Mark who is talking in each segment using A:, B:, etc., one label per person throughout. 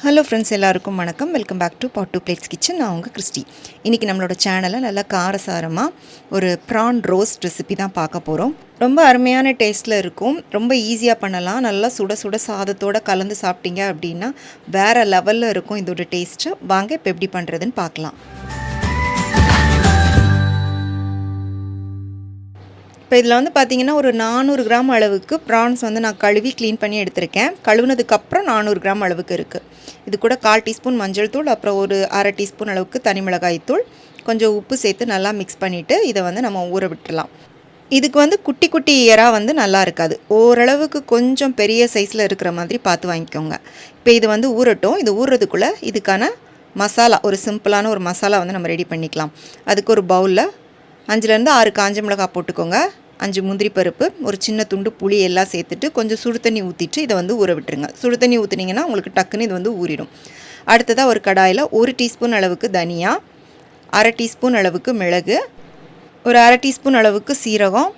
A: Hello friends, எல்லாருக்கும் வணக்கம். Welcome back to Pot to Plates Kitchen. நான் உங்கள் கிறிஸ்டி. இன்றைக்கி நம்மளோட சேனலில் நல்லா காரசாரமாக ஒரு ப்ரான் ரோஸ்ட் ரெசிபி தான் பார்க்க போகிறோம். ரொம்ப அருமையான டேஸ்ட்டில் இருக்கும். ரொம்ப ஈஸியாக பண்ணலாம். நல்லா சுட சுட சாதத்தோடு கலந்து சாப்பிட்டீங்க அப்படின்னா வேறு லெவலில் இருக்கும் இதோட டேஸ்ட்டு. வாங்க இப்போ எப்படி பண்ணுறதுன்னு பார்க்கலாம். இப்போ இதில் வந்து பார்த்திங்கன்னா ஒரு 400 கிராம் அளவுக்கு ப்ரான்ஸ் வந்து நான் கழுவி க்ளீன் பண்ணி எடுத்திருக்கேன். கழுவுனதுக்கப்புறம் 400 கிராம் அளவுக்கு இருக்குது. இது கூட 1/4 டீஸ்பூன் மஞ்சள் தூள், அப்புறம் ஒரு 1/2 டீஸ்பூன் அளவுக்கு தனி மிளகாய் தூள், கொஞ்சம் உப்பு சேர்த்து நல்லா மிக்ஸ் பண்ணிவிட்டு இதை வந்து நம்ம ஊற விட்டுடலாம். இதுக்கு வந்து குட்டி குட்டி இறா வந்து நல்லா இருக்காது. ஓரளவுக்கு கொஞ்சம் பெரிய சைஸில் இருக்கிற மாதிரி பார்த்து வாங்கிக்கோங்க. இப்போ இது வந்து ஊறட்டும். இது ஊறுறதுக்குள்ளே இதுக்கான மசாலா, ஒரு சிம்பிளான ஒரு மசாலா வந்து நம்ம ரெடி பண்ணிக்கலாம். அதுக்கு ஒரு பவுலில் 5லேருந்து 6 காஞ்ச மிளகாய் போட்டுக்கோங்க, 5 முந்திரி பருப்பு, ஒரு சின்ன துண்டு புளி எல்லாம் சேர்த்துட்டு கொஞ்சம் சுடு தண்ணி ஊற்றிட்டு இதை வந்து ஊற விட்டுருங்க. சுடு தண்ணி ஊற்றுனீங்கன்னா உங்களுக்கு டக்குன்னு இது வந்து ஊறிடும். அடுத்ததாக ஒரு கடாயில் 1 டீஸ்பூன் அளவுக்கு தனியா, 1/2 டீஸ்பூன் அளவுக்கு மிளகு, ஒரு 1/2 டீஸ்பூன் அளவுக்கு சீரகம்,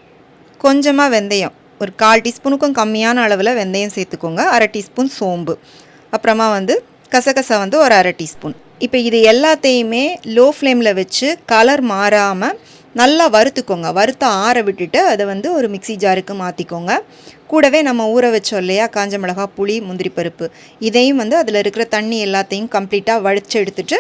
A: கொஞ்சமாக வெந்தயம், ஒரு 1/4 டீஸ்பூனுக்கும் கம்மியான அளவில் வெந்தயம் சேர்த்துக்கோங்க, 1/2 டீஸ்பூன் சோம்பு, அப்புறமா வந்து கசகசா வந்து ஒரு 1/2 டீஸ்பூன். இப்போ இது எல்லாத்தையுமே லோ ஃப்ளேமில் வச்சு கலர் மாறாமல் நல்லா வறுத்துக்கோங்க. வறுத்து ஆற விட்டுட்டு அதை வந்து ஒரு மிக்சி ஜாருக்கு மாற்றிக்கோங்க. கூடவே நம்ம ஊற வச்சோம் இல்லையா காஞ்ச மிளகா, புளி, முந்திரி பருப்பு, இதையும் வந்து அதில் இருக்கிற தண்ணி எல்லாத்தையும் கம்ப்ளீட்டாக வடித்து எடுத்துகிட்டு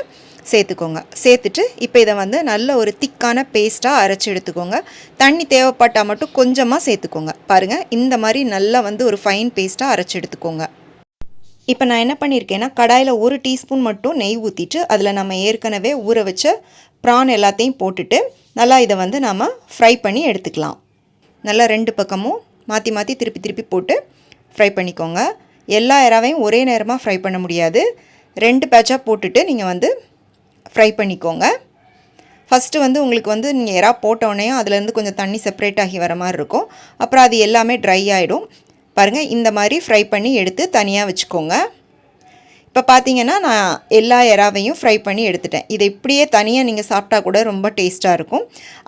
A: சேர்த்துக்கோங்க. சேர்த்துட்டு இப்போ இதை வந்து நல்ல ஒரு திக்கான பேஸ்ட்டாக அரைச்சி எடுத்துக்கோங்க. தண்ணி தேவைப்பட்டால் மட்டும் கொஞ்சமாக சேர்த்துக்கோங்க. பாருங்கள், இந்த மாதிரி நல்லா வந்து ஒரு ஃபைன் பேஸ்ட்டாக அரைச்சி எடுத்துக்கோங்க. இப்போ நான் என்ன பண்ணியிருக்கேன்னா கடாயில் 1 டீஸ்பூன் மட்டும் நெய் ஊற்றிட்டு அதில் நம்ம ஏற்கனவே ஊற வச்ச ப்ரான் எல்லாத்தையும் போட்டுட்டு நல்லா இதை வந்து நம்ம ஃப்ரை பண்ணி எடுத்துக்கலாம். நல்லா 2 பக்கமும் மாற்றி மாற்றி திருப்பி திருப்பி போட்டு ஃப்ரை பண்ணிக்கோங்க. எல்லா இறாவையும் ஒரே நேரமாக ஃப்ரை பண்ண முடியாது. 2 பேட்சாக போட்டுட்டு நீங்கள் வந்து ஃப்ரை பண்ணிக்கோங்க. ஃபஸ்ட்டு வந்து உங்களுக்கு வந்து நீங்கள் இறா போட்டோடனே அதுலேருந்து கொஞ்சம் தண்ணி செப்பரேட் ஆகி வர மாதிரி இருக்கும். அப்புறம் அது எல்லாமே ட்ரை ஆகிடும். பாருங்கள், இந்த மாதிரி ஃப்ரை பண்ணி எடுத்து தனியாக வச்சுக்கோங்க. இப்போ பார்த்தீங்கன்னா நான் எல்லா இறாவையும் ஃப்ரை பண்ணி எடுத்துட்டேன். இதை இப்படியே தனியாக நீங்கள் சாப்பிட்டா கூட ரொம்ப டேஸ்ட்டாக இருக்கும்.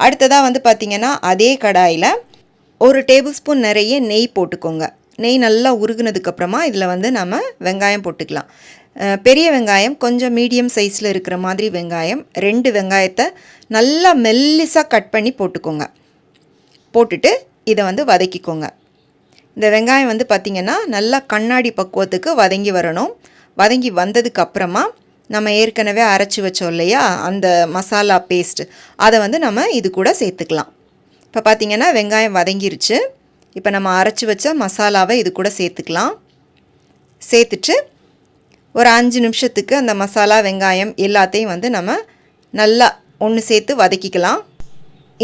A: அடுத்ததாக வந்து பார்த்திங்கன்னா அதே கடாயில் 1 டேபிள் ஸ்பூன் நிறைய நெய் போட்டுக்கோங்க. நெய் நல்லா உருகுனதுக்கப்புறமா இதில் வந்து நம்ம வெங்காயம் போட்டுக்கலாம். பெரிய வெங்காயம், கொஞ்சம் மீடியம் சைஸில் இருக்கிற மாதிரி வெங்காயம், 2 வெங்காயத்தை நல்லா மெல்லிஸாக கட் பண்ணி போட்டுக்கோங்க. போட்டுட்டு இதை வந்து வதக்கிக்கோங்க. இந்த வெங்காயம் வந்து பார்த்திங்கன்னா நல்லா கண்ணாடி பக்குவத்துக்கு வதங்கி வரணும். வதங்கி வந்ததுக்கப்புறமா நம்ம ஏற்கனவே அரைச்சி வச்சோம் இல்லையா அந்த மசாலா பேஸ்ட், அதை வந்து நம்ம இது கூட சேர்த்துக்கலாம். இப்போ பார்த்திங்கன்னா வெங்காயம் வதங்கிருச்சு. இப்போ நம்ம அரைச்சி வச்ச மசாலாவை இது கூட சேர்த்துக்கலாம். சேர்த்துட்டு ஒரு 5 நிமிஷத்துக்கு அந்த மசாலா, வெங்காயம் எல்லாத்தையும் வந்து நம்ம நல்லா ஒன்று சேர்த்து வதக்கிக்கலாம்.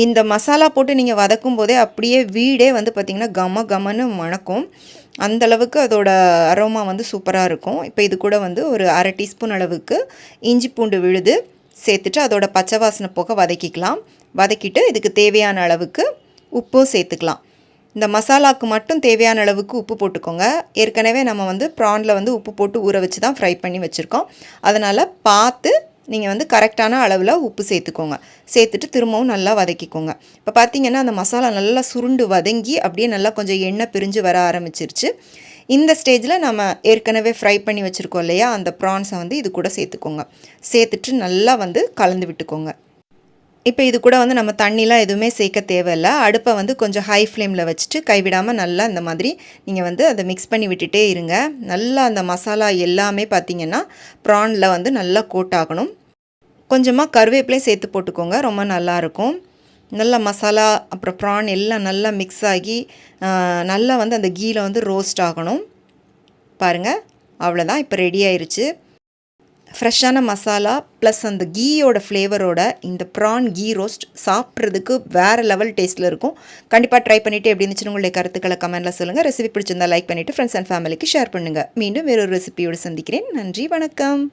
A: இந்த மசாலா போட்டு நீங்கள் வதக்கும் போதே அப்படியே வீடே வந்து பார்த்திங்கன்னா கம கமன்னு மணக்கும். அந்தளவுக்கு அதோட அரோமா வந்து சூப்பராக இருக்கும். இப்போ இது கூட வந்து ஒரு 1/2 டீஸ்பூன் அளவுக்கு இஞ்சி பூண்டு விழுது சேர்த்துட்டு அதோட பச்சை வாசனை போக வதக்கிக்கலாம். வதக்கிட்டு இதுக்கு தேவையான அளவுக்கு உப்பும் சேர்த்துக்கலாம். இந்த மசாலாவுக்கு மட்டும் தேவையான அளவுக்கு உப்பு போட்டுக்கோங்க. ஏற்கனவே நம்ம வந்து ப்ரானில் வந்து உப்பு போட்டு ஊற வச்சு தான் ஃப்ரை பண்ணி வச்சுருக்கோம். அதனால் பார்த்து நீங்கள் வந்து கரெக்டான அளவில் உப்பு சேர்த்துக்கோங்க. சேர்த்துட்டு திரும்பவும் நல்லா வதக்கிக்கோங்க. இப்போ பார்த்திங்கன்னா அந்த மசாலா நல்லா சுருண்டு வதங்கி அப்படியே நல்லா கொஞ்சம் எண்ணெய் பிரிஞ்சு வர ஆரம்பிச்சிருச்சு. இந்த ஸ்டேஜில் நம்ம ஏற்கனவே ஃப்ரை பண்ணி வச்சுருக்கோம் இல்லையா அந்த ப்ரான்ஸை வந்து இது கூட சேர்த்துக்கோங்க. சேர்த்துட்டு நல்லா வந்து கலந்து விட்டுக்கோங்க. இப்போ இது கூட வந்து நம்ம தண்ணிலாம் எதுவுமே சேர்க்க தேவையில்லை. அடுப்பை வந்து கொஞ்சம் ஹை ஃப்ளேமில் வச்சுட்டு கைவிடாமல் நல்லா இந்த மாதிரி நீங்கள் வந்து அதை மிக்ஸ் பண்ணி விட்டுட்டே இருங்க. நல்லா அந்த மசாலா எல்லாமே பார்த்திங்கன்னா ப்ரானில் வந்து நல்லா கோட் ஆகணும். கொஞ்சமாக கருவேப்பிலையும் சேர்த்து போட்டுக்கோங்க, ரொம்ப நல்லாயிருக்கும். நல்லா மசாலா அப்புறம் ப்ரான் எல்லாம் நல்லா மிக்ஸ் ஆகி நல்லா வந்து அந்த கீயில் வந்து ரோஸ்ட் ஆகணும். பாருங்கள், அவ்வளோதான். இப்போ ரெடி ஆயிடுச்சு. ஃப்ரெஷ்ஷான மசாலா ப்ளஸ் அந்த கீயோட ஃப்ளேவரோட இந்த ப்ரான் கீ ரோஸ்ட் சாப்பிட்றதுக்கு வேறு லெவல் டேஸ்ட்டில் இருக்கும். கண்டிப்பாக ட்ரை பண்ணிவிட்டு எப்படி இருந்துச்சுன்னு உங்களுடைய கருத்துக்களை கமெண்ட்டில் சொல்லுங்கள். ரெசிபி பிடிச்சிருந்தால் லைக் பண்ணிவிட்டு ஃப்ரெண்ட்ஸ் அண்ட் ஃபேமிலிக்கு ஷேர் பண்ணுங்கள். மீண்டும் வேறொரு ரெசிபியோடு சந்திக்கிறேன். நன்றி, வணக்கம்.